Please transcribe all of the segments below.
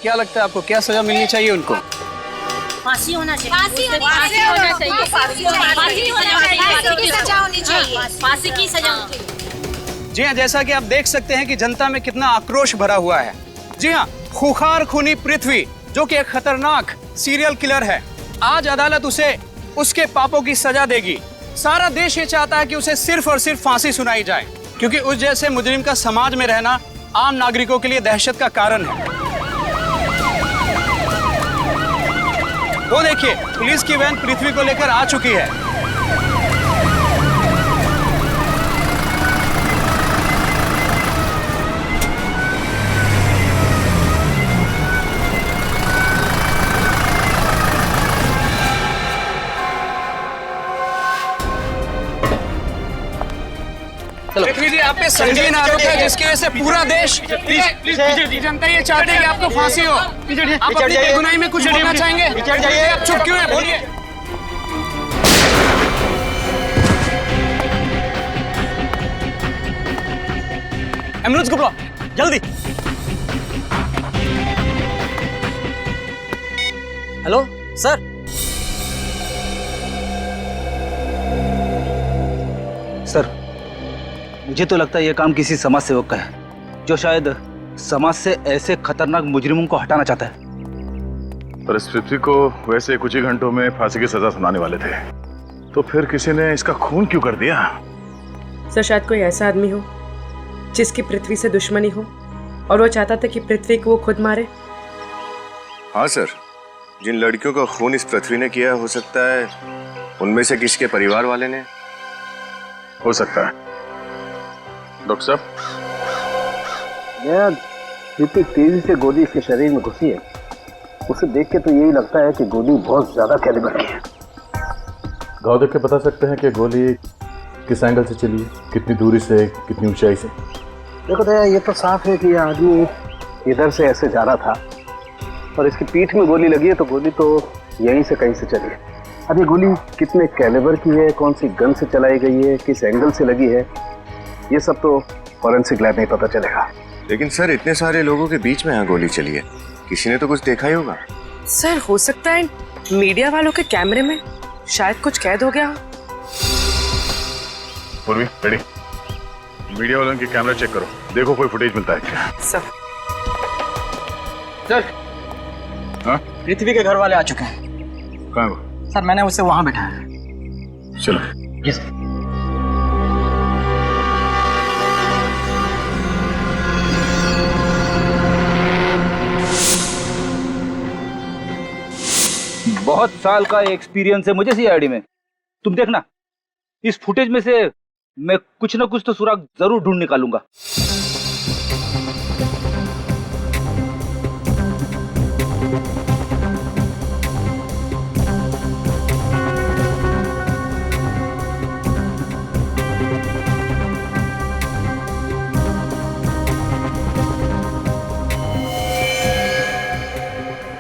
क्या लगता है आपको, क्या सजा मिलनी चाहिए उनको? फांसी होना चाहिए। फांसी होना चाहिए। फांसी की सजा होनी चाहिए। फांसी की सजा होनी चाहिए। जी हाँ, जैसा कि आप देख सकते हैं कि जनता में कितना आक्रोश भरा हुआ है। जी हाँ, खूंखार खूनी पृथ्वी जो कि एक खतरनाक सीरियल किलर है, आज अदालत उसे उसके पापों की सजा देगी। सारा देश ये चाहता है कि उसे सिर्फ और सिर्फ फांसी सुनाई जाए, क्योंकि उस जैसे मुजरिम का समाज में रहना आम नागरिकों के लिए दहशत का कारण है। वो देखिए, पुलिस की वैन पृथ्वी को लेकर आ चुकी है। पृथ्वी जी, आप पे संगीन आरोप है जिसकी वजह से पूरा देश, जनता ये चाहती है कि आपको फांसी हो। आप अपनी बेगुनाही में कुछ बोलना चाहेंगे? आप चुप क्यों हैं? बोलिए। एम्बुलेंस को बुलाओ जल्दी। Hello sir. सर, मुझे तो लगता है यह काम किसी समाज सेवक का है, जो शायद समाज से ऐसे खतरनाक मुजरिमों को हटाना चाहता है। पर इस पृथ्वी को वैसे कुछ ही घंटों में फांसी की सजा सुनाने वाले थे, तो फिर किसी ने इसका खून क्यों कर दिया? सर, शायद कोई ऐसा आदमी हो जिसकी पृथ्वी से दुश्मनी हो और वो चाहता था कि पृथ्वी को वो खुद मारे। हाँ सर, जिन लड़कियों का खून इस पृथ्वी ने किया, हो सकता है उनमें से किसी के परिवार वाले ने। हो सकता है। डॉक्टर साहब, इतनी तेजी से गोली इसके शरीर में घुसी है, उसे देख के तो यही लगता है कि गोली बहुत ज्यादा कैलिबर की है। घाव देख के बता सकते हैं कि गोली किस एंगल से चली है, कितनी दूरी से, कितनी ऊंचाई से? देखो दया, ये तो साफ है कि ये आदमी इधर से ऐसे जा रहा था और इसकी पीठ में गोली लगी है, तो गोली तो यहीं से कहीं से चली है। अब ये गोली कितने कैलिबर की है, कौन सी गन से चलाई गई है, किस एंगल से लगी है, ये सब तो फॉरेंसिक लैब में पता चलेगा। लेकिन सर, इतने सारे लोगों के बीच में यहाँ गोली चली है, किसी ने तो कुछ देखा ही होगा। सर, हो सकता है मीडिया वालों के कैमरे में शायद कुछ कैद हो गया हो। पूर्वी, रेडी। मीडिया वालों के कैमरा चेक करो, देखो कोई फुटेज मिलता है क्या। सर, हाँ? पृथ्वी के घर वाले आ चुके हैं। कहाँ है वो? सर, मैंने उसे वहां बैठाया। चलो। यस। बहुत साल का एक्सपीरियंस है मुझे सीआईडी में। तुम देखना, इस फुटेज में से मैं कुछ ना कुछ तो सुराग जरूर ढूंढ निकालूंगा।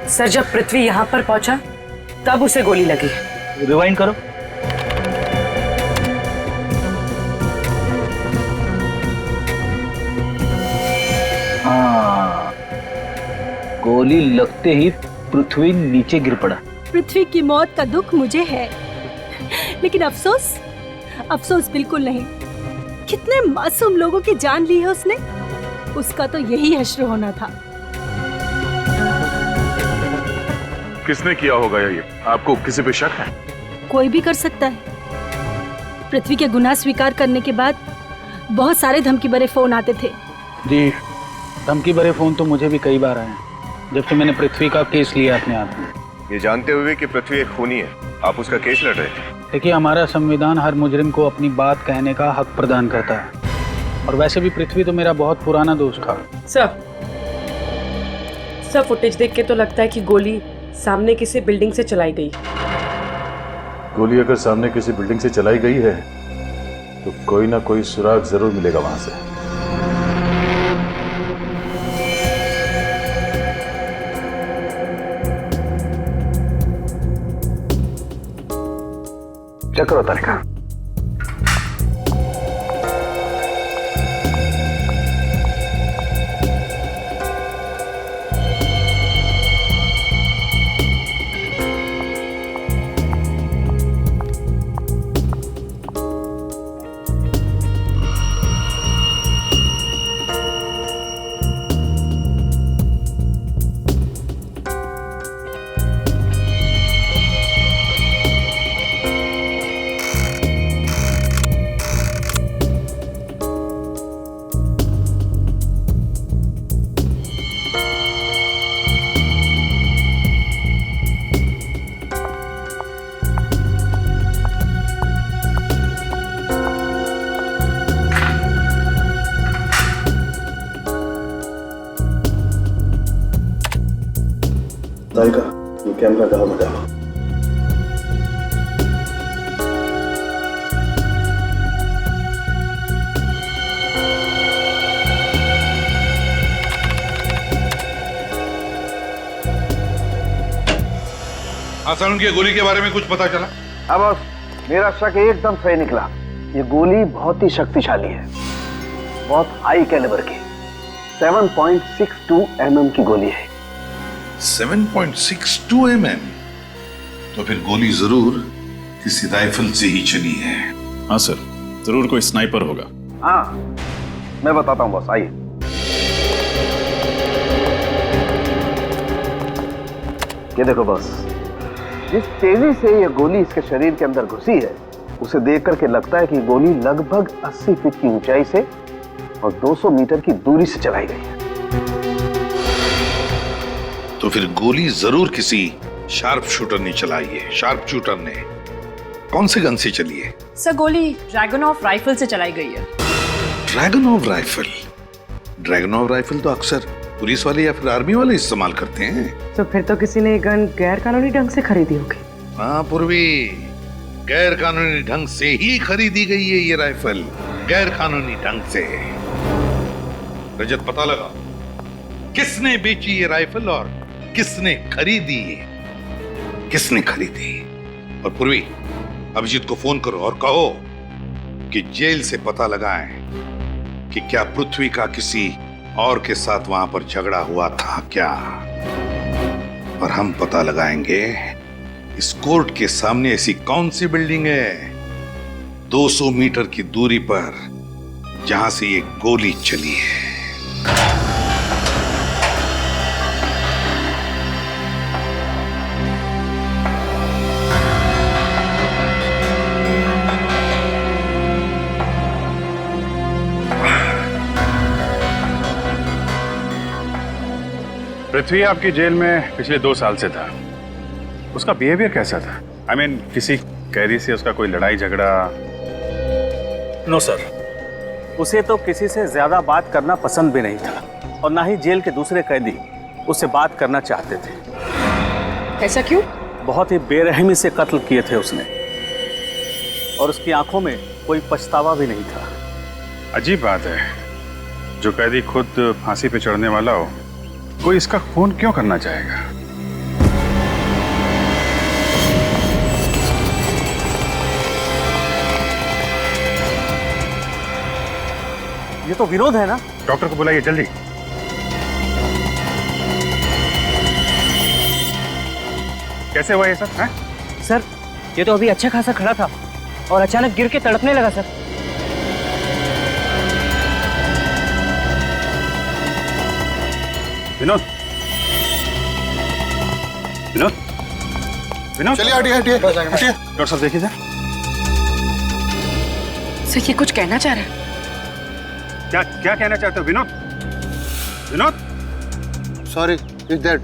सर, जब पृथ्वी यहाँ पर पहुंचा तब उसे गोली लगी। रिवाइंड करो। हाँ, गोली लगते ही पृथ्वी नीचे गिर पड़ा। पृथ्वी की मौत का दुख मुझे है, लेकिन अफसोस बिल्कुल नहीं। कितने मासूम लोगों की जान ली है उसने, उसका तो यही हश्र होना था। किसने किया होगा ये? आपको किसी पे शक है? कोई भी कर सकता है। पृथ्वी के गुनाह स्वीकार करने के बाद बहुत सारे धमकी भरे फोन आते थे। जी, धमकी भरे फोन तो मुझे भी कई बार आए हैं, जब से मैंने पृथ्वी का केस लिया अपने हाथ में। ये जानते हुए कि पृथ्वी एक खूनी है, आप उसका केस लड़ रहे थे? देखिए, हमारा संविधान हर मुजरिम को अपनी बात कहने का हक प्रदान करता है, और वैसे भी पृथ्वी तो मेरा बहुत पुराना दोस्त था। सर, फुटेज देख के तो लगता है कि गोली सामने किसी बिल्डिंग से चलाई गई। गोली अगर सामने किसी बिल्डिंग से चलाई गई है तो कोई ना कोई सुराग जरूर मिलेगा वहां से। चेक करो तालिका। सारिका, ये कैमरा कहाँ बजा? हाँ सर, उनकी गोली के बारे में कुछ पता चला? अब मेरा शक एकदम सही निकला। ये गोली बहुत ही शक्तिशाली है, बहुत हाई कैलिबर की 7.62 mm की गोली है। 7.62 mm? तो फिर गोली जरूर किसी राइफल से ही चली है। हाँ सर, जरूर कोई स्नाइपर होगा। हाँ, मैं बताता हूँ बॉस, आइए। ये देखो बॉस, जिस तेजी से ये गोली इसके शरीर के अंदर घुसी है, उसे देख करके लगता है कि गोली लगभग 80 फीट की ऊंचाई से और 200 मीटर की दूरी से चलाई गई है। तो फिर गोली जरूर किसी शार्प शूटर ने चलाई है। शार्प शूटर ने कौन से गन से चली है? सर, गोली ड्रैगनऑफ राइफल से चलाई गई है। ड्रैगनऑफ राइफल? ड्रैगनऑफ राइफल तो अक्सर पुलिस वाले या फिर आर्मी वाले इस्तेमाल करते हैं। तो फिर तो किसी ने गन गैर कानूनी ढंग से खरीदी होगी। हाँ पूर्वी, गैर कानूनी ढंग से ही खरीदी गई है ये राइफल, गैर कानूनी ढंग से। रजत, पता लगा किसने बेची ये राइफल और किसने खरीदी? किसने खरीदी? और पूर्वी, अभिजीत को फोन करो और कहो कि जेल से पता लगाएं कि क्या पृथ्वी का किसी और के साथ वहां पर झगड़ा हुआ था क्या। और हम पता लगाएंगे इस कोर्ट के सामने ऐसी कौन सी बिल्डिंग है 200 मीटर की दूरी पर जहां से ये गोली चली है। पृथ्वी आपकी जेल में पिछले 2 साल से था। उसका बिहेवियर कैसा था? I mean, किसी कैदी से उसका कोई लड़ाई झगड़ा? नो सर, उसे तो किसी से ज्यादा बात करना पसंद भी नहीं था और ना ही जेल के दूसरे कैदी उससे बात करना चाहते थे। ऐसा क्यों? बहुत ही बेरहमी से कत्ल किए थे उसने और उसकी आंखों में कोई पछतावा भी नहीं था। अजीब बात है, जो कैदी खुद फांसी पे चढ़ने वाला हो, कोई इसका खून क्यों करना चाहेगा? ये तो विनोद है ना? डॉक्टर को बुलाइए जल्दी। कैसे हुआ ये सब? हैं? सर, ये तो अभी अच्छा खासा खड़ा था और अचानक गिर के तड़पने लगा सर। विनोद, विनोद, विनोद, चलिए हटिए हटिए हटिए। डॉक्टर साहब देखिए सर। सर, ये कुछ कहना चाह रहा है? क्या क्या कहना चाहते हो Vinod? Vinod, sorry, is dead.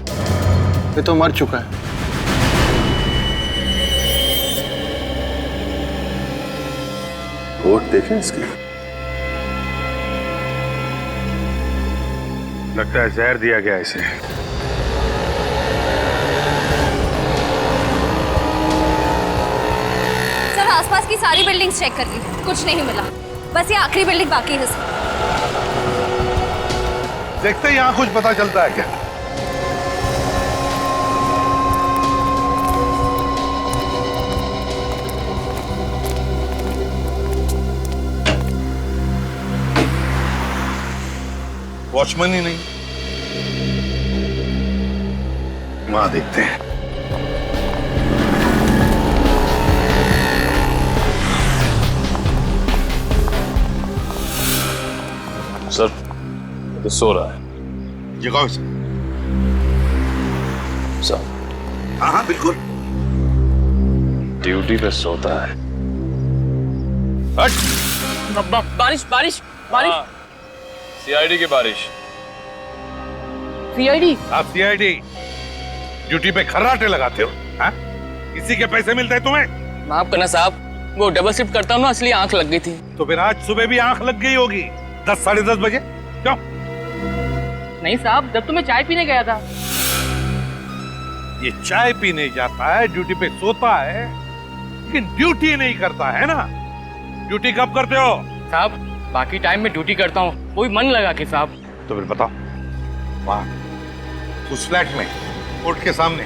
ये तो मर चुका है। रिपोर्ट देखें इसकी। लगता है जहर दिया गया इसे। सर, आसपास की सारी बिल्डिंग्स चेक कर ली, कुछ नहीं मिला। बस ये आखिरी बिल्डिंग बाकी है सर। देखते हैं यहाँ कुछ पता चलता है क्या। वॉचमैन ही नहीं, वहां देखते हैं। सर, तो सो रहा है। जगाओ इसे। सर, हाँ हाँ बिल्कुल। ड्यूटी पे सोता है। बारिश बारिश बारिश। सीआईडी की बारिश। सीआईडी? आप सीआईडी ड्यूटी पे खर्राटे लगाते हो? हाँ? किसी के पैसे मिलते हैं तुम्हें? माफ करना साहब, वो डबल शिफ्ट करता हूँ ना, इसलिए आंख लग गई थी। तो फिर आज सुबह भी आंख लग गई होगी 10 साढ़े 10 बजे। क्यों? नहीं साहब, जब तो मैं चाय पीने गया था। ये चाय पीने जाता है, ड्यूटी पे सोता है, लेकिन ड्यूटी नहीं करता है ना। ड्यूटी कब करते हो? साहब बाकी टाइम में ड्यूटी करता हूँ, कोई मन लगा के साहब। तो फिर बताओ, वहां उस फ्लैट में कोर्ट के सामने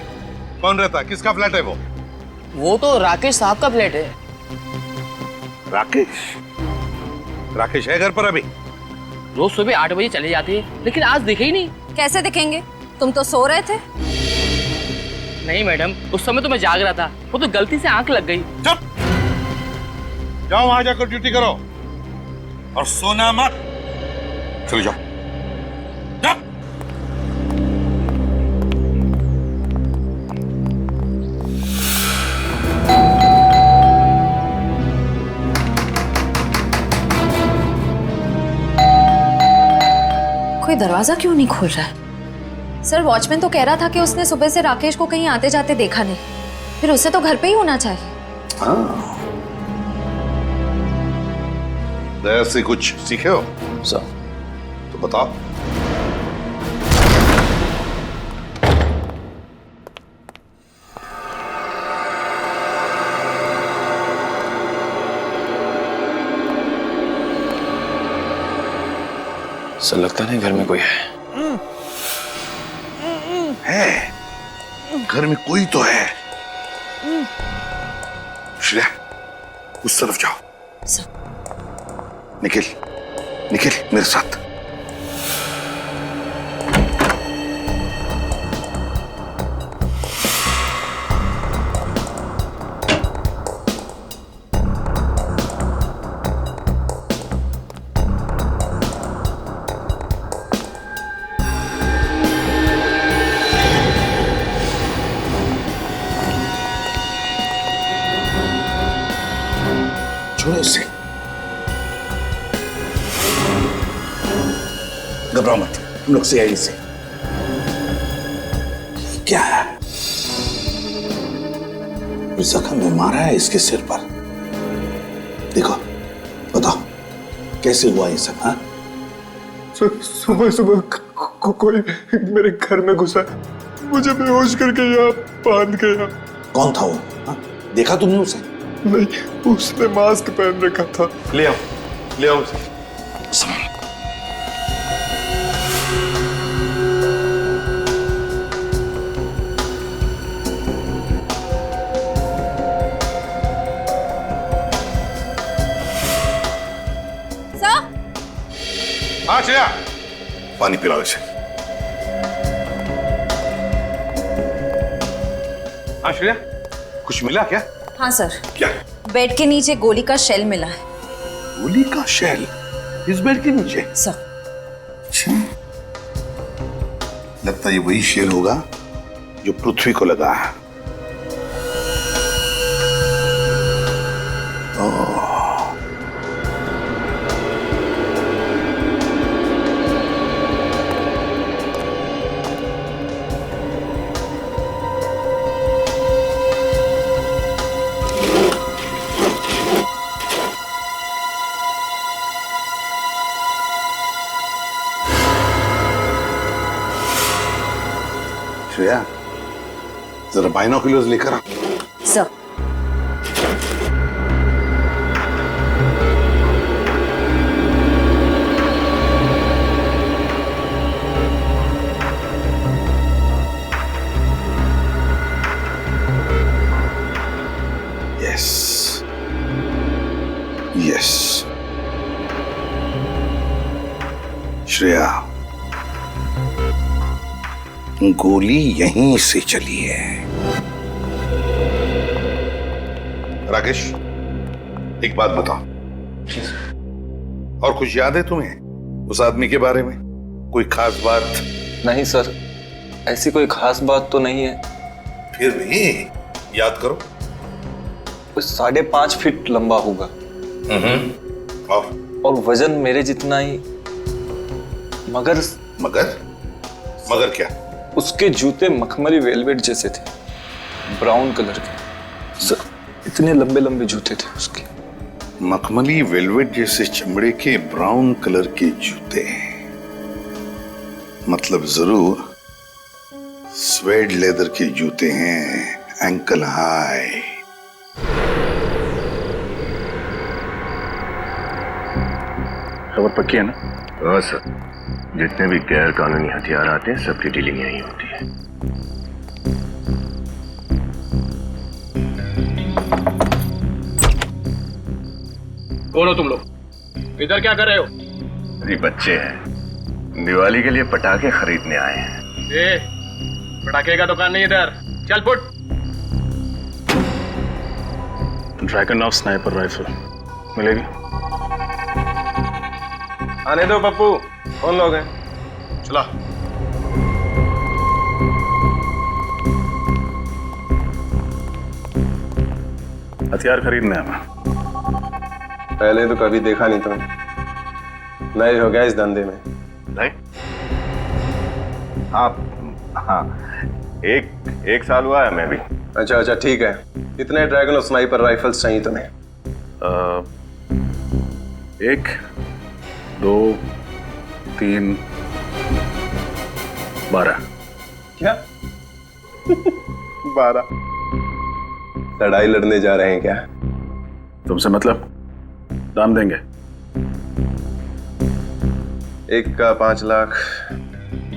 कौन रहता है? किसका फ्लैट है वो? वो तो राकेश साहब का फ्लैट है। राकेश? राकेश है घर पर अभी? रोज सुबह 8 बजे चले जाते हैं, लेकिन आज दिखे ही नहीं। कैसे दिखेंगे? तुम तो सो रहे थे। नहीं मैडम, उस समय तो मैं जाग रहा था, वो तो गलती से आंख लग गई। चुप! जाओ वहां जाकर ड्यूटी करो और सोना मत। चलो जाओ। जाओ। कोई दरवाजा क्यों नहीं खोल रहा है? सर वॉचमैन तो कह रहा था कि उसने सुबह से राकेश को कहीं आते जाते देखा नहीं, फिर उसे तो घर पे ही होना चाहिए। हाँ। दया से कुछ सीखे हो? सर। तो बताओ। सर लगता नहीं घर में कोई है। घर में कोई तो है। श्रेया, उस तरफ जाओ। निखिल, निखिल मेरे साथ। छोड़ो उसे, घबराओ मत, हम लोग सीआईडी से। क्या है? जख्म में मारा है इसके सिर पर। देखो, बताओ कैसे हुआ ये सब? हाँ, सुबह सुबह कोई मेरे घर में घुसा, मुझे बेहोश करके यहाँ बांध गया। कौन था वो? हाँ? देखा तुमने उसे? नहीं, उसने मास्क पहन रखा था। ले आओ, ले आओ उसे। सर? हाँ श्रेया, पानी पिलाओ इसे। हाँ श्रेया, कुछ मिला क्या? हाँ सर। क्या? बेड के नीचे गोली का शेल मिला है। गोली का शेल इस बेड के नीचे? सर। अच्छा, लगता है ये वही शेल होगा जो पृथ्वी को लगा है। श्रेया, जरा बाइनोकुलर्स लेकर आ। सर। Yes, yes. श्रेया, गोली यहीं से चली है। राकेश, एक बात बताओ, और कुछ याद है तुम्हें उस आदमी के बारे में? कोई खास बात? नहीं सर, ऐसी कोई खास बात तो नहीं है। फिर भी याद करो। 5.5 फीट लंबा होगा। और वजन मेरे जितना ही। मगर मगर मगर क्या? उसके जूते मखमली वेलवेट जैसे थे, ब्राउन कलर के। सर, इतने लंबे लंबे जूते थे उसके। मखमली वेलवेट जैसे चमड़े के ब्राउन कलर के जूते, मतलब स्वेड लेदर के जूते हैं, एंकल हाई। खबर पक्की है ना? हाँ सर, जितने भी गैर कानूनी हथियार आते हैं सबकी डीलिंग यही होती है। कौन हो तुम लोग? इधर क्या कर रहे हो? अरे बच्चे हैं, दिवाली के लिए पटाखे खरीदने आए हैं। पटाखे का दुकान नहीं इधर, चल फुट। ड्रैगनऑफ स्नाइपर राइफल मिलेगी? आने दो पप्पू, कौन लोग हैं? चला। हथियार खरीदने हमें। पहले तो कभी देखा नहीं तुमने, नए हो गया इस धंधे में। नहीं? हाँ, एक साल हुआ है मैं भी। अच्छा ठीक है। कितने ड्रैगन और स्नाइपर राइफल्स चाहिए तुम्हें? 1, 2, 3, 12। क्या? 12? लड़ाई लड़ने जा रहे हैं क्या? तुमसे मतलब? दाम देंगे। एक का 5 लाख,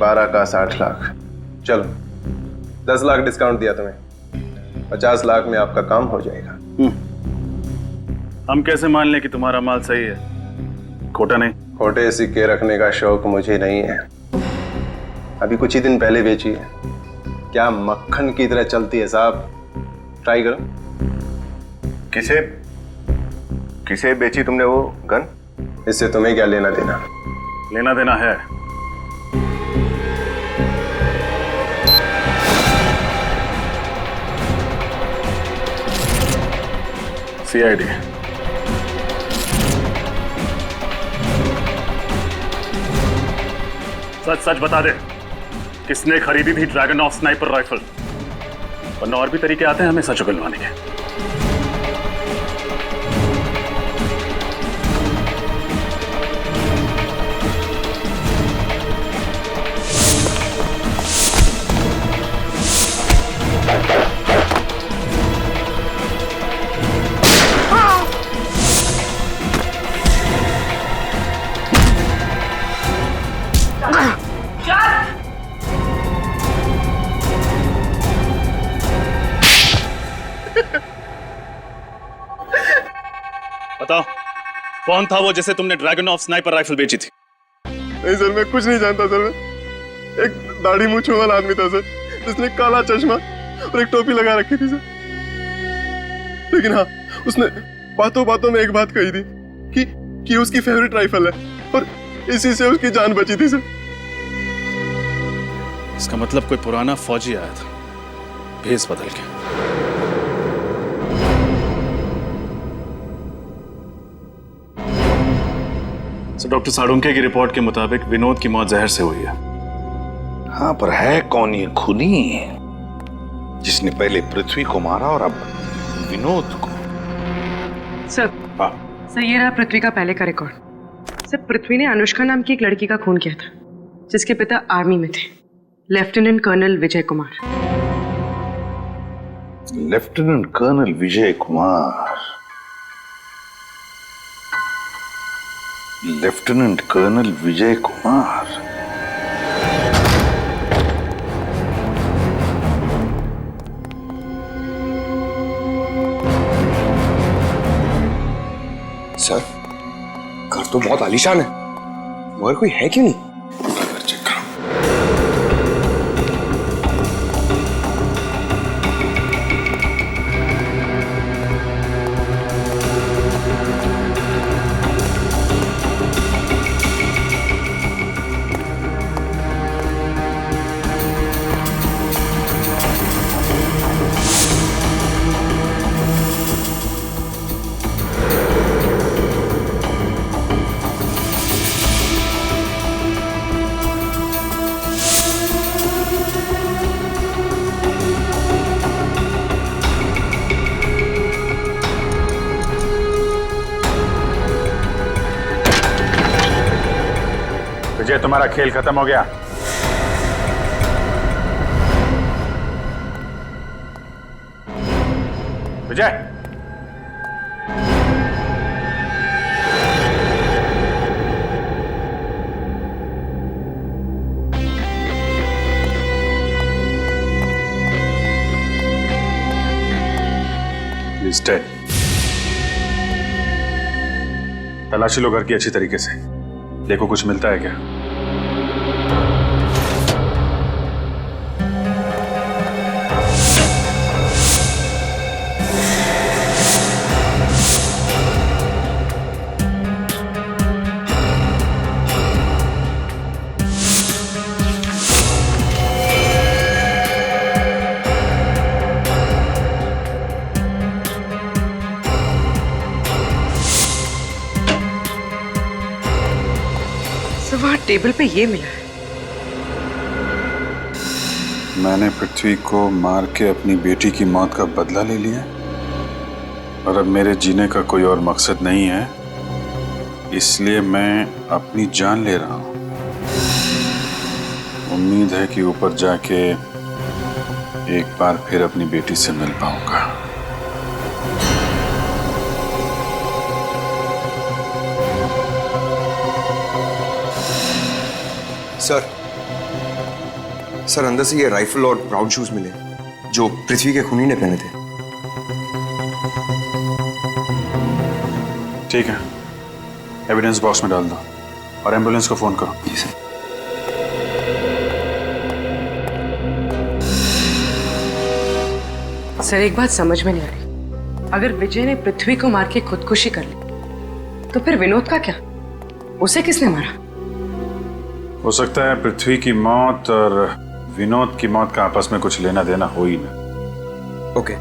12 का 60 लाख। चलो 10 लाख डिस्काउंट दिया तुम्हें, 50 लाख में आपका काम हो जाएगा। हम कैसे मान लें कि तुम्हारा माल सही है, खोटा नहीं? खोटे सिक्के रखने का शौक मुझे नहीं है। अभी कुछ ही दिन पहले बेची है, क्या मक्खन की तरह चलती है साहब। ट्राई करो। किसे बेची तुमने वो गन? इससे तुम्हें क्या लेना देना? लेना देना है। CID। सच बता दे, किसने खरीदी थी ड्रैगनऑफ स्नाइपर राइफल? वरना और भी तरीके आते हैं हमें सच उगलवाने के। बताओ, कौन था वो जिसे तुमने ड्रैगन ऑफ स्नाइपर राइफल बेची थी? नहीं सर, मैं कुछ नहीं जानता सर। एक दाढ़ी मूंछ वाला आदमी था सर, जिसने काला चश्मा और एक टोपी लगा रखी थी सर। लेकिन हाँ, उसने बातों बातों में एक बात कही थी कि उसकी फेवरेट राइफल है और इसी से उसकी जान बची थी सर। इसका मतलब कोई पुराना फौजी आया था भेस बदल के। डॉक्टर साळुंखे की रिपोर्ट के मुताबिक विनोद की मौत जहर से हुई है। हाँ, पर है कौन ये खूनी जिसने पहले पृथ्वी को मारा और अब विनोद को? सर, सर ये रहा पृथ्वी का पहले का रिकॉर्ड। सर, पृथ्वी ने अनुष्का नाम की एक लड़की का खून किया था, जिसके पिता आर्मी में थे, lieutenant colonel Vijay Kumar. Lieutenant colonel Vijay Kumar. Lieutenant colonel Vijay Kumar. Sir, घर तो बहुत आलीशान है, मगर कोई है क्यों नहीं? विजय, तुम्हारा खेल खत्म हो गया। विजय, He's dead. तलाशी लो घर की अच्छी तरीके से, देखो कुछ मिलता है क्या। वहाँ टेबल पे ये मिला है। मैंने पृथ्वी को मार के अपनी बेटी की मौत का बदला ले लिया और अब मेरे जीने का कोई और मकसद नहीं है, इसलिए मैं अपनी जान ले रहा हूं। उम्मीद है कि ऊपर जाके एक बार फिर अपनी बेटी से मिल पाऊंगा। सर अंदर से ये राइफल और ब्राउन शूज मिले जो पृथ्वी के खूनी ने पहने थे। ठीक है, एविडेंस बॉक्स में डाल दो और एम्बुलेंस को फोन करो। जी सर। सर एक बात समझ में नहीं आ रही, अगर विजय ने पृथ्वी को मार के खुदकुशी कर ली तो फिर विनोद का क्या? उसे किसने मारा? हो सकता है पृथ्वी की मौत और विनोद की मौत का आपस में कुछ लेना देना हो ही ना। ओके।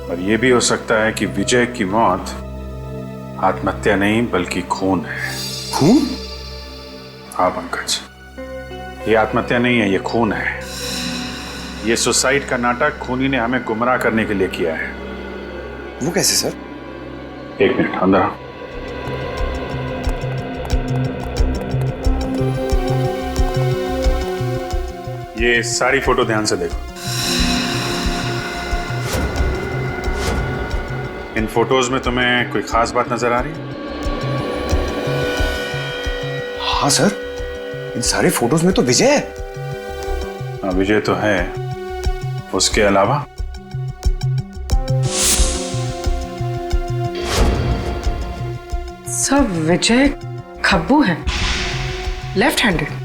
और यह भी हो सकता है कि विजय की मौत आत्महत्या नहीं बल्कि खून है। खून? हाँ पंकज, ये आत्महत्या नहीं है, ये खून है। ये सुसाइड का नाटक खूनी ने हमें गुमराह करने के लिए किया है। वो कैसे सर? एक मिनट, अंदर आओ। ये सारी फोटो ध्यान से देखो। इन फोटोज में तुम्हें कोई खास बात नजर आ रही है? हाँ सर, इन सारे फोटोज में तो विजय है। हाँ विजय तो है, उसके अलावा सब विजय खब्बू है, लेफ्ट हैंडेड।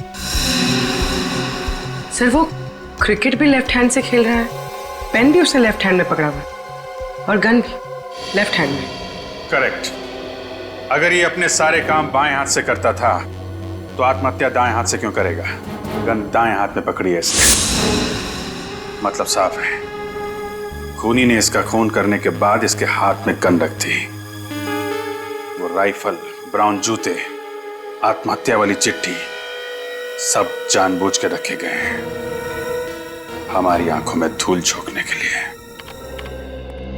सर वो क्रिकेट भी लेफ्ट हैंड से खेल रहा है, पेन भी उसने लेफ्ट हैंड में पकड़ा हुआ है और गन भी लेफ्ट हैंड में। करेक्ट। अगर ये अपने सारे काम बाएं हाथ से करता था तो आत्महत्या दाएं हाथ से क्यों करेगा? गन दाएं हाथ में पकड़ी है इसने, मतलब साफ है, खूनी ने इसका खून करने के बाद इसके हाथ में गन रख दी। वो राइफल, ब्राउन जूते, आत्महत्या वाली चिट्ठी सब जानबूझ के रखे गए हैं हमारी आंखों में धूल झोंकने के लिए।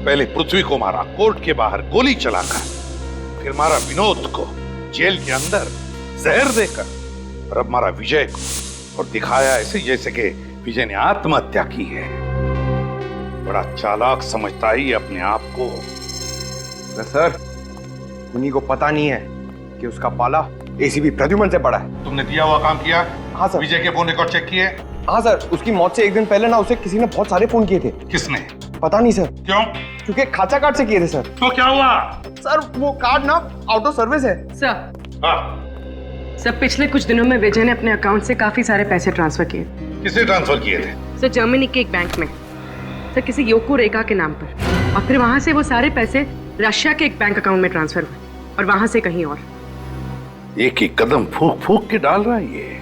पहले पृथ्वी को मारा कोर्ट के बाहर गोली चलाकर, फिर मारा विनोद को जेल के अंदर जहर देकर, और अब मारा विजय को और दिखाया ऐसे जैसे कि विजय ने आत्महत्या की है। बड़ा चालाक समझता है ये अपने आप को। सर उन्हीं को पता नहीं है कि उसका पाला एसीपी प्रद्युमन से पड़ा है। तुमने दिया हुआ काम किया? हाँ सर। विजय के फोन रिकॉर्ड चेक किए? हाँ सर, उसकी मौत से एक दिन पहले ना उसे किसी ने बहुत सारे फोन किए थे। किसने? पता नहीं सर। क्यों? क्योंकि खाचा कार्ड से किए थे सर। तो क्या हुआ? सर वो कार्ड ना आउट ऑफ सर्विस है। सर पिछले कुछ दिनों में विजय ने अपने अकाउंट से काफी सारे पैसे ट्रांसफर किए। किसे ट्रांसफर किए थे? सर जर्मनी के एक बैंक में, सर किसी योको रेखा के नाम पर, और फिर वहां से वो सारे पैसे रशिया के एक बैंक अकाउंट में ट्रांसफर हुए और वहां से कहीं और। एक एक कदम फूक फूक के डाल रहा है ये।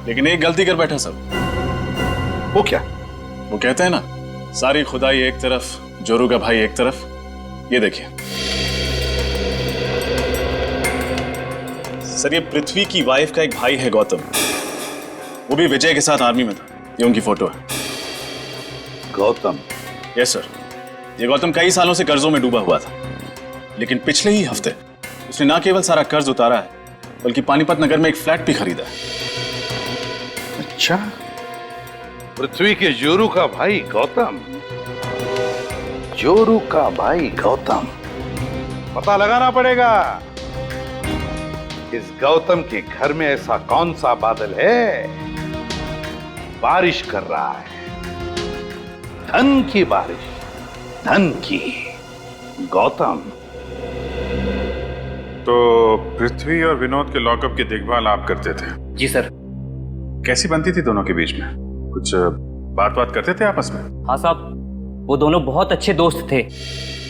लेकिन एक गलती कर बैठा सब। वो क्या? वो कहते हैं ना, सारी खुदाई एक तरफ, जोरू का भाई एक तरफ। ये देखिए सर, ये पृथ्वी की वाइफ का एक भाई है गौतम, वो भी विजय के साथ आर्मी में था। ये उनकी फोटो है। गौतम? यस सर, ये गौतम कई सालों से कर्जों में डूबा हुआ था, लेकिन पिछले ही हफ्ते उसने ना केवल सारा कर्ज उतारा है बल्कि पानीपत नगर में एक फ्लैट भी खरीदा है। अच्छा, पृथ्वी के जोरू का भाई गौतम। जोरू का भाई गौतम। पता लगाना पड़ेगा इस गौतम के घर में ऐसा कौन सा बादल है बारिश कर रहा है, धन की बारिश, धन की। गौतम। तो पृथ्वी और विनोद के लॉकअप की देखभाल आप करते थे? जी सर। कैसी बनती थी दोनों के बीच में? कुछ बात करते थे आपस में? हाँ साहब, वो दोनों बहुत अच्छे दोस्त थे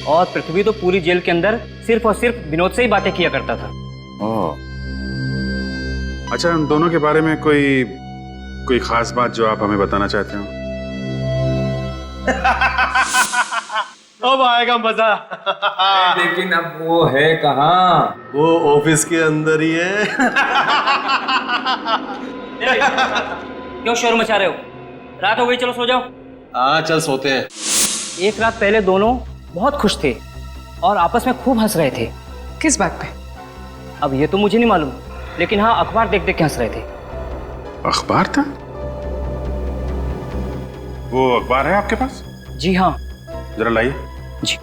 और पृथ्वी तो पूरी जेल के अंदर सिर्फ और सिर्फ विनोद से ही बातें किया करता था। ओह, अच्छा, उन दोनों के बारे में कोई खास बात जो आप हमें बताना चाहते हो? अब आएगा मजा। लेकिन अब वो है कहाँ? वो ऑफिस के अंदर ही है। क्यों शोर मचा रहे हो? रात हो गई, चलो सो जाओ। हाँ चल सोते हैं। एक रात पहले दोनों बहुत खुश थे और आपस में खूब हंस रहे थे। किस बात पे? अब ये तो मुझे नहीं मालूम, लेकिन हाँ अखबार देख देख के हंस रहे थे। अखबार था? वो अखबार है आपके पास? जी हाँ। जरा लाइए। जी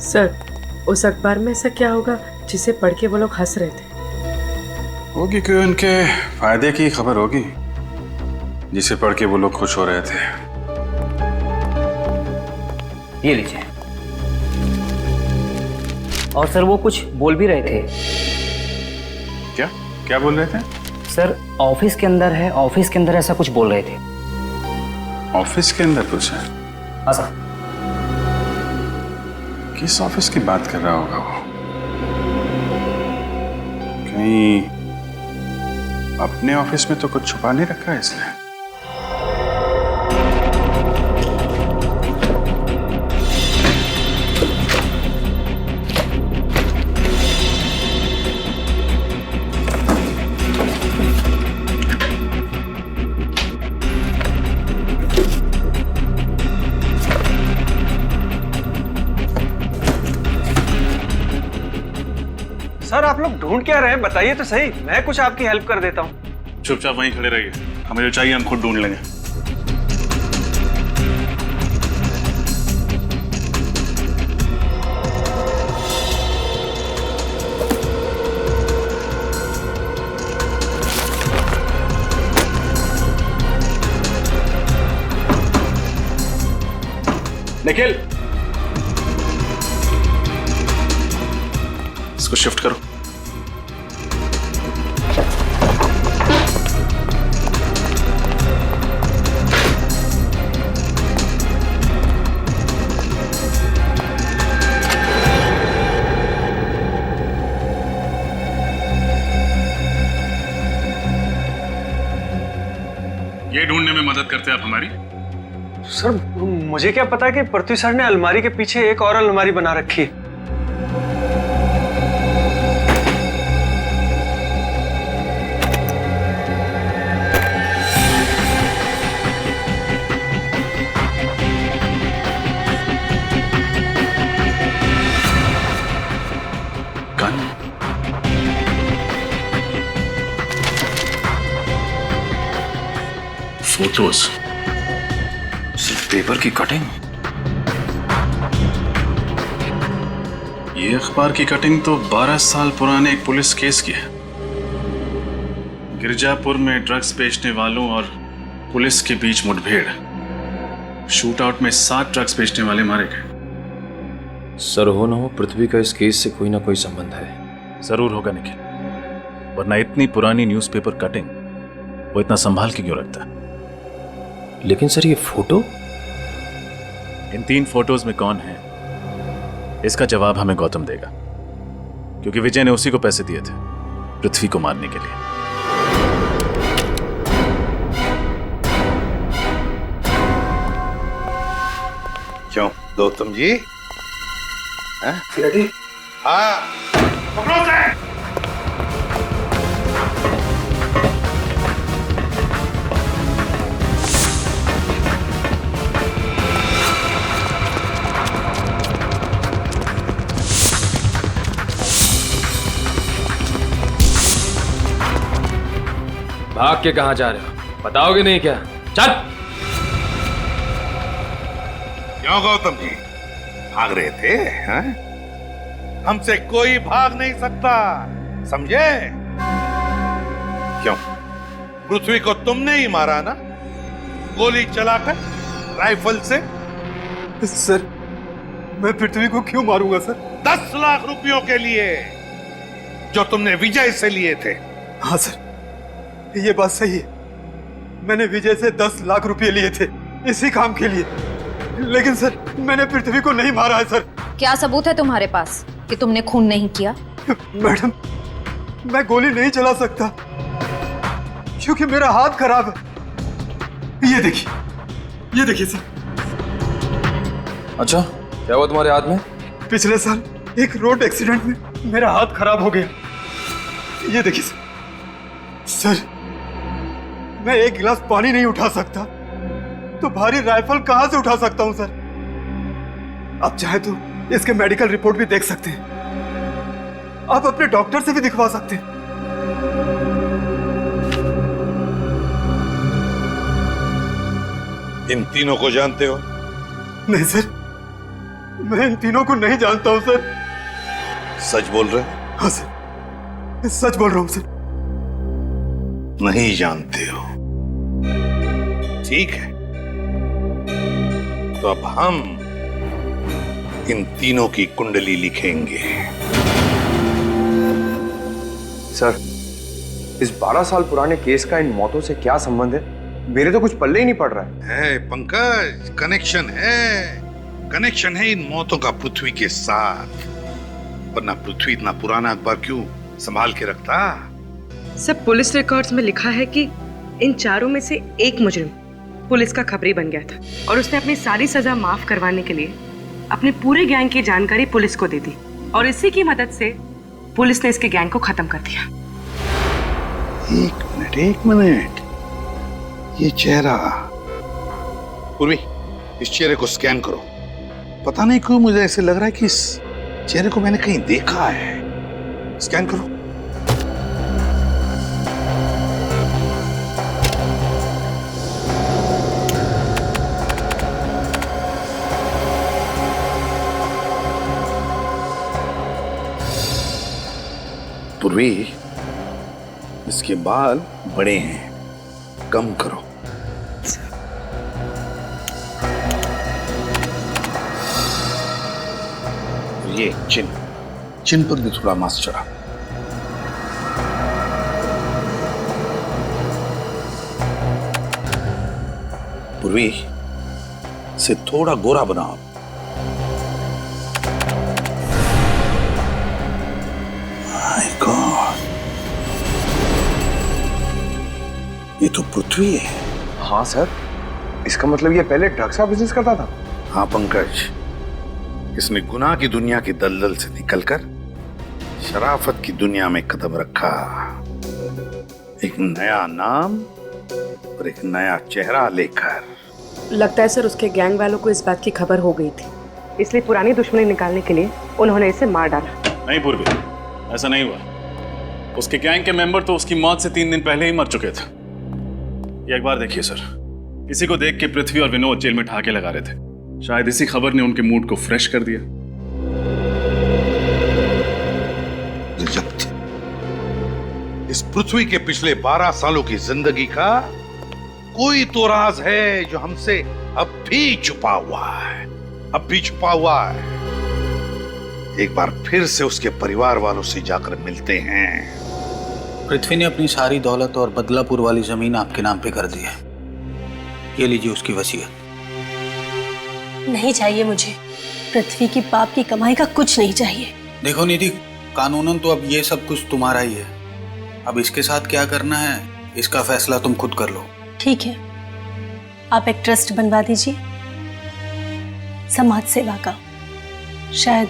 सर, उस अखबार में ऐसा क्या होगा जिसे पढ़ के वो लोग हंस रहे थे? होगी कि उनके फायदे की खबर होगी जिसे पढ़ के वो लोग खुश हो रहे थे। ये लीजिए। और सर वो कुछ बोल भी रहे थे। क्या बोल रहे थे? सर ऑफिस के अंदर है, ऑफिस के अंदर ऐसा कुछ बोल रहे थे। ऑफिस के अंदर कुछ है? हाँ सर। किस ऑफिस की बात कर रहा होगा वो? कहीं अपने ऑफिस में तो कुछ छुपा नहीं रखा है इसने। सर आप लोग ढूंढ क्या रहे हैं, बताइए तो सही, मैं कुछ आपकी हेल्प कर देता हूँ। चुपचाप वहीं खड़े रहिए, हमें जो चाहिए हम खुद ढूंढ लेंगे। निखिल, इसको शिफ्ट करो। ये ढूंढने में मदद करते आप हमारी? सर मुझे क्या पता कि पृथ्वी सर ने अलमारी के पीछे एक और अलमारी बना रखी है। फोटोज, सिर्फ पेपर की कटिंग। ये अखबार की कटिंग तो 12 साल पुराने एक पुलिस केस की है। गिरजापुर में ड्रग्स बेचने वालों और पुलिस के बीच मुठभेड़, शूट आउट में 7 ड्रग्स बेचने वाले मारे गए। सर हो न हो पृथ्वी का इस केस से कोई ना कोई संबंध है। जरूर होगा निखिल, वरना इतनी पुरानी न्यूज़पेपर कटिंग वो इतना संभाल के क्यों रखता है? लेकिन सर ये फोटो, इन 3 फोटोज में कौन है इसका जवाब हमें गौतम देगा, क्योंकि विजय ने उसी को पैसे दिए थे पृथ्वी को मारने के लिए। क्यों गौतम जी? हाँ? हाँ, पकड़ो से। भाग के कहाँ जा रहे हो? बताओगे नहीं क्या? चल। क्यों गौतम जी भाग रहे थे? हाँ? हमसे कोई भाग नहीं सकता, समझे? क्यों? पृथ्वी को तुमने ही मारा ना, गोली चलाकर राइफल से? सर मैं पृथ्वी को क्यों मारूंगा सर? 10 लाख रुपयों के लिए जो तुमने विजय से लिए थे। हाँ सर, ये बात सही है। मैंने विजय से 10 लाख रुपए लिए थे इसी काम के लिए, लेकिन सर मैंने पृथ्वी को नहीं मारा है सर। क्या सबूत है तुम्हारे पास कि तुमने खून नहीं किया? मैडम मैं गोली नहीं चला सकता क्योंकि मेरा हाथ खराब है। ये देखिए सर। अच्छा क्या हुआ तुम्हारे हाथ में? पिछले साल एक रोड एक्सीडेंट में मेरा हाथ खराब हो गया। ये देखिए सर, मैं एक गिलास पानी नहीं उठा सकता तो भारी राइफल कहां से उठा सकता हूं सर? आप चाहे तो इसके मेडिकल रिपोर्ट भी देख सकते हैं, आप अपने डॉक्टर से भी दिखवा सकते हैं। इन तीनों को जानते हो? नहीं सर, मैं इन तीनों को नहीं जानता हूं सर। सच बोल रहे? हाँ सर, सच बोल रहा हूं सर। नहीं जानते हो? ठीक है, तो अब हम इन तीनों की कुंडली लिखेंगे। सर, इस 12 साल पुराने केस का इन मौतों से क्या संबंध है? मेरे तो कुछ पल्ले ही नहीं पड़ रहा है पंकज, कनेक्शन है इन मौतों का पृथ्वी के साथ, वरना पृथ्वी इतना पुराना अखबार क्यों संभाल के रखता? सब पुलिस रिकॉर्ड्स में लिखा है कि इन चारों में से एक मुजरिम पुलिस का खबरी बन गया था और उसने अपनी सारी सजा माफ करवाने के लिए अपने पूरे गैंग की जानकारी पुलिस को दे दी और इसी की मदद से पुलिस ने इसके गैंग को खत्म कर दिया। एक मिनट, ये चेहरा, पूर्वी इस चेहरे को स्कैन करो। पता नहीं क्यों मुझे ऐसे लग रहा है कि इस चेहरे को मैंने कहीं देखा है। स्कैन करो। पूर्वी, इसके बाल बड़े हैं, कम करो। ये चिन पर भी थोड़ा मांस चढ़ा। पूर्वी से थोड़ा गोरा बनाओ। माय गॉड, ये तो पृथ्वी है। हाँ सर, इसका मतलब ये पहले ड्रग्स का बिजनेस करता था? हाँ पंकज, इसने गुनाह की दुनिया की दलदल से निकलकर शराफत की दुनिया में कदम रखा। एक नया नाम और एक नया चेहरा लेकर। लगता है सर उसके गैंग वालों को इस बात की खबर हो गई थी, इसलिए पुरानी दुश्मनी निकालने के लिए उन्होंने इसे मार डाला। नहीं पूर्वी, ऐसा नहीं हुआ। उसके गैंग के मेंबर तो उसकी मौत से 3 दिन पहले ही मर चुके थे। ये एक बार देखिए सर, किसी को देख के पृथ्वी और विनोद जेल में ठहाके लगा रहे थे। शायद इसी खबर ने उनके मूड को फ्रेश कर दिया। इस पृथ्वी के पिछले 12 सालों की जिंदगी का कोई तो राज है जो हमसे अब भी छुपा हुआ है, एक बार फिर से उसके परिवार वालों से जाकर मिलते हैं। पृथ्वी ने अपनी सारी दौलत और बदलापुर वाली जमीन आपके नाम पे कर दी है। ये लीजिए उसकी वसीयत। नहीं चाहिए मुझे, पृथ्वी की पाप की कमाई का कुछ नहीं चाहिए। देखो निधि, कानूनन तो अब ये सब कुछ तुम्हारा ही है। अब इसके साथ क्या करना है इसका फैसला तुम खुद कर लो। ठीक है, आप एक ट्रस्ट बनवा दीजिए समाज सेवा का, शायद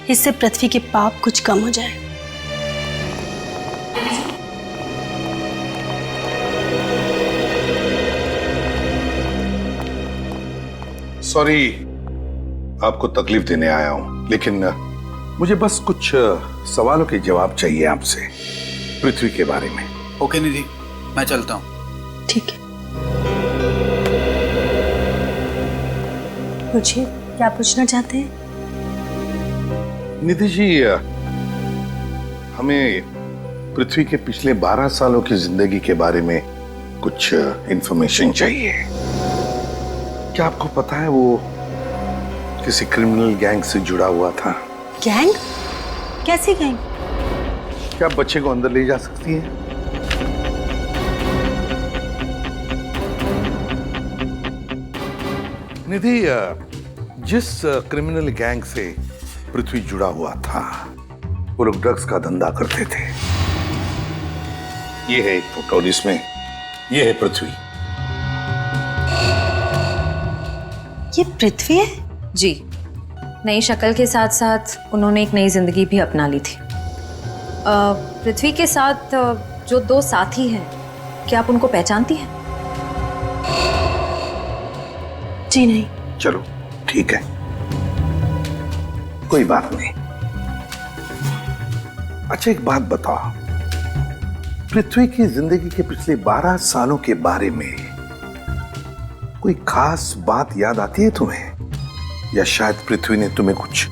इससे पृथ्वी के पाप कुछ कम हो जाए। सॉरी आपको तकलीफ देने आया हूं, लेकिन मुझे बस कुछ सवालों के जवाब चाहिए आपसे पृथ्वी के बारे में। ओके निधि, मैं चलता हूं। ठीक है। पूछिए, क्या पूछना चाहते हैं? निधि जी, हमें पृथ्वी के पिछले 12 सालों की जिंदगी के बारे में कुछ इंफॉर्मेशन चाहिए। क्या आपको पता है वो किसी क्रिमिनल गैंग से जुड़ा हुआ था? गैंग? कैसी गैंग? क्या आप बच्चे को अंदर ले जा सकती हैं? निधि, जिस क्रिमिनल गैंग से पृथ्वी जुड़ा हुआ था वो लोग ड्रग्स का धंधा करते थे। ये है एक फोटो, जिसमें ये है पृथ्वी। ये पृथ्वी है? जी, नई शक्ल के साथ साथ उन्होंने एक नई जिंदगी भी अपना ली थी। पृथ्वी के साथ जो 2 साथी हैं, क्या आप उनको पहचानती हैं? जी नहीं। चलो ठीक है, कोई बात नहीं। अच्छा एक बात बताओ, पृथ्वी की जिंदगी के पिछले 12 सालों के बारे में कोई खास बात याद आती है तुम्हें? या शायद पृथ्वी ने तुम्हें कुछ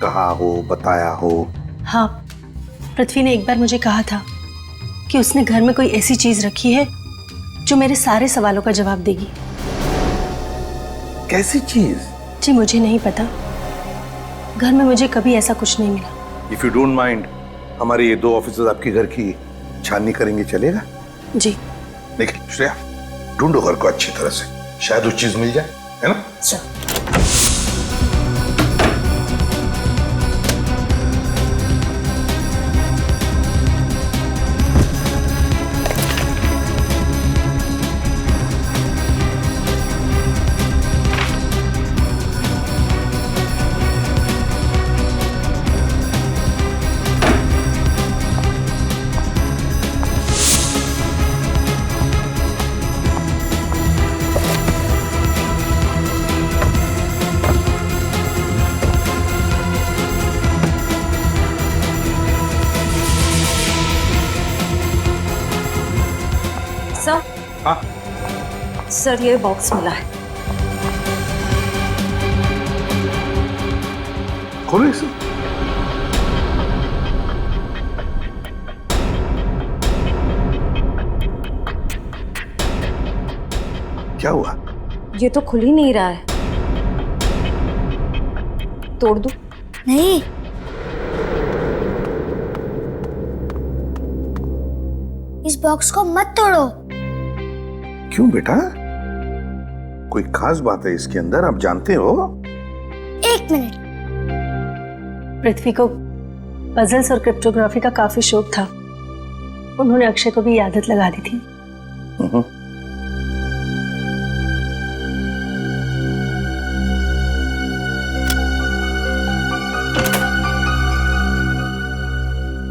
कहा हो, बताया हो? हाँ, पृथ्वी ने एक बार मुझे कहा था कि उसने घर में कोई ऐसी चीज रखी है जो मेरे सारे सवालों का जवाब देगी। कैसी चीज? जी मुझे नहीं पता, घर में मुझे कभी ऐसा कुछ नहीं मिला। इफ यू डोंट माइंड, हमारे ये 2 ऑफिसर्स आपके घर की छाननी करेंगे, चलेगा? जी। देखिए श्रेया, ढूंढो घर को अच्छी तरह से, शायद वो चीज मिल जाए, है ना? सर, ये बॉक्स मिला है। खोलो इसे। क्या हुआ? ये तो खुल ही नहीं रहा है। तोड़ दूं? नहीं। इस बॉक्स को मत तोड़ो। क्यों बेटा? कोई खास बात है इसके अंदर, आप जानते हो? 1 मिनट। पृथ्वी को पजल्स और क्रिप्टोग्राफी का काफी शौक था। उन्होंने अक्षय को भी आदत लगा दी थी।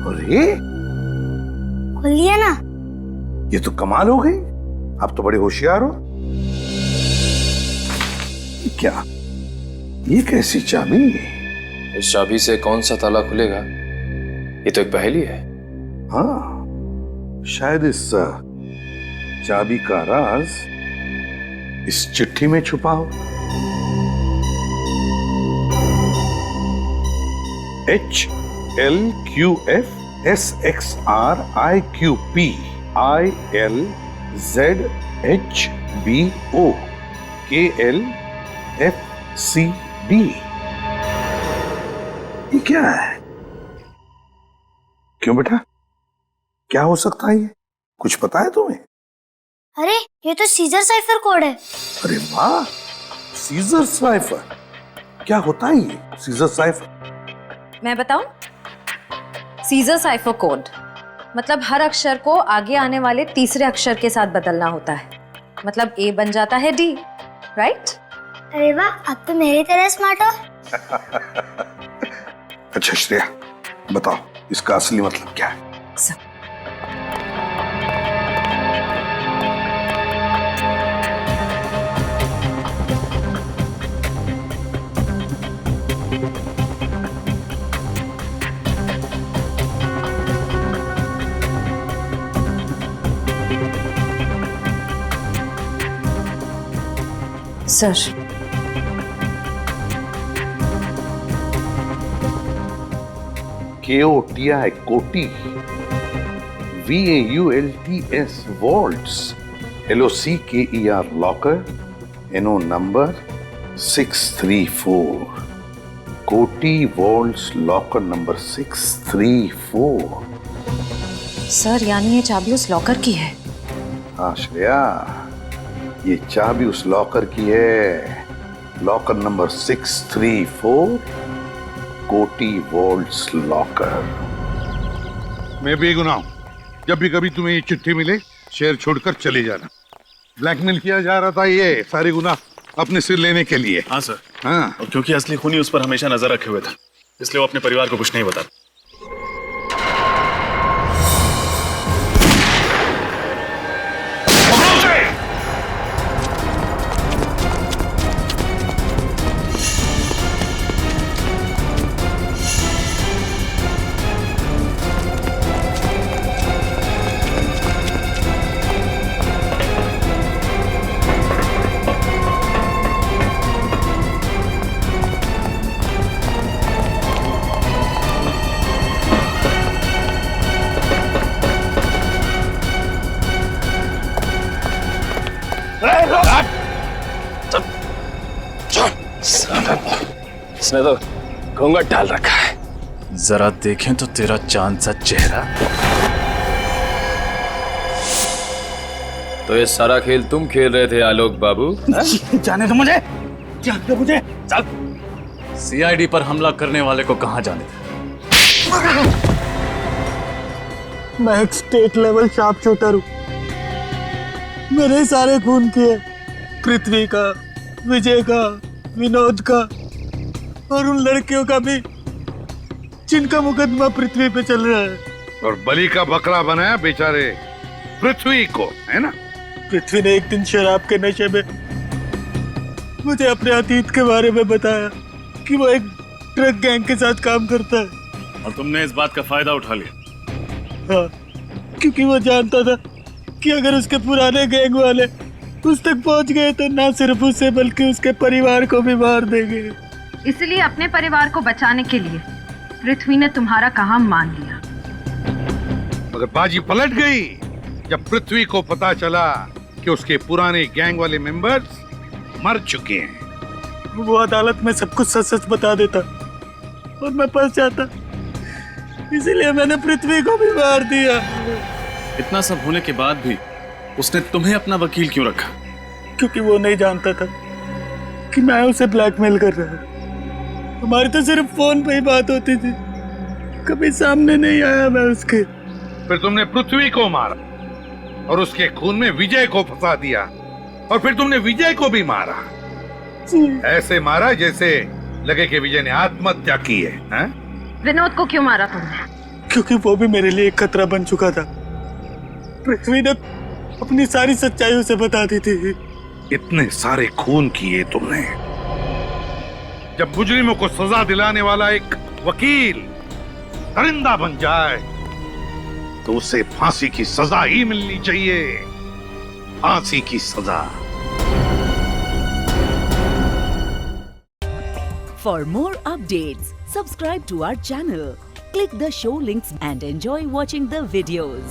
अरे खोल लिया ना? ये तो कमाल हो गई, आप तो बड़े होशियार हो। क्या ये कैसी चाबी? इस चाबी से कौन सा ताला खुलेगा? ये तो एक पहेली है। हाँ, शायद इस चाबी का राज इस चिट्ठी में छुपा हो। HLQFSXRIQPILZHBOKLFCD। ये क्या है? क्यों बेटा, क्या हो सकता है ये? कुछ पता है तुम्हें? अरे ये तो सीजर साइफर कोड है। अरे वाह, सीजर साइफर। क्या होता है ये सीजर साइफर? मैं बताऊं? सीजर साइफर कोड मतलब हर अक्षर को आगे आने वाले तीसरे अक्षर के साथ बदलना होता है। मतलब A बन जाता है D, राइट? अरे वाह, अब तो मेरी तरह स्मार्ट हो। अच्छा श्रेया, बताओ इसका असली मतलब क्या है? सर, KOTI कोटी, VAULTS vaults, LOCKER locker, NO number 634, कोटी वॉल्ट्स लॉकर नंबर 634। सर यानी ये चाबी उस लॉकर की है? हाँ श्रेया, ये चाबी उस लॉकर की है, लॉकर नंबर 634, कोटी वॉल्ट्स लॉकर। मैं बेगुनाह हूं। जब भी कभी तुम्हें ये चिट्ठी मिले, शहर छोड़कर चले जाना। ब्लैकमेल किया जा रहा था, ये सारे गुनाह अपने सिर लेने के लिए। हाँ सर। हाँ, और क्योंकि असली खूनी उस पर हमेशा नजर रखे हुए था, इसलिए वो अपने परिवार को कुछ नहीं बता। इसने तो घूंघट डाल रखा है। जरा देखें तो तेरा चांद सा चेहरा। तो ये सारा खेल तुम खेल रहे थे आलोक बाबू? जाने दो मुझे, जाने दो मुझे। चल, CID पर हमला करने वाले को कहां जाने दे। मैं एक स्टेट लेवल शार्प शूटर हूँ। मैंने सारे खून किए, पृथ्वी का, विजय का, विनोद का और उन लड़कियों का भी जिनका मुकदमा पृथ्वी पे चल रहा है। और बलि का बकरा बनाया बेचारे पृथ्वी को, है ना? पृथ्वी ने एक दिन शराब के नशे में मुझे अपने अतीत के बारे में बताया कि वो एक ड्रग गैंग के साथ काम करता है। और तुमने इस बात का फायदा उठा लिया? हाँ, क्योंकि वो जानता था कि अगर उसके पुराने गैंग वाले उस तक पहुंच गए तो ना सिर्फ उसे बल्कि उसके परिवार को भी मार देंगे। इसलिए अपने परिवार को बचाने के लिए पृथ्वी ने तुम्हारा काम मान लिया। मगर बाजी पलट गई जब पृथ्वी को पता चला कि उसके पुराने गैंग वाले मेंबर्स मर चुके हैं। वो अदालत में सब कुछ सच सच बता देता और मैं फंस जाता, इसीलिए मैंने पृथ्वी को भी मार दिया। इतना सब होने के बाद भी उसने तुम्हें अपना वकील क्यों रखा? क्योंकि वो नहीं जानता था कि मैं उसे ब्लैकमेल कर रहा हूँ। हमारी तो सिर्फ फोन पे ही बात होती थी, कभी सामने नहीं आया मैं उसके। फिर तुमने पृथ्वी को मारा और उसके खून में विजय को फंसा दिया, और फिर तुमने विजय को भी मारा। ऐसे मारा जैसे लगे कि विजय ने आत्महत्या की है, हैं? विनोद को क्यों मारा तुमने? क्योंकि वो भी मेरे लिए एक खतरा बन चुका था। पृथ्वी ने अपनी सारी सच्चाई उसे बता दी थी। इतने सारे खून किए तुमने। जब मुजरिमों को सजा दिलाने वाला एक वकील दरिंदा बन जाए तो उसे फांसी की सजा ही मिलनी चाहिए, फांसी की सजा। For more updates, subscribe to our channel, click the show links and enjoy watching the videos.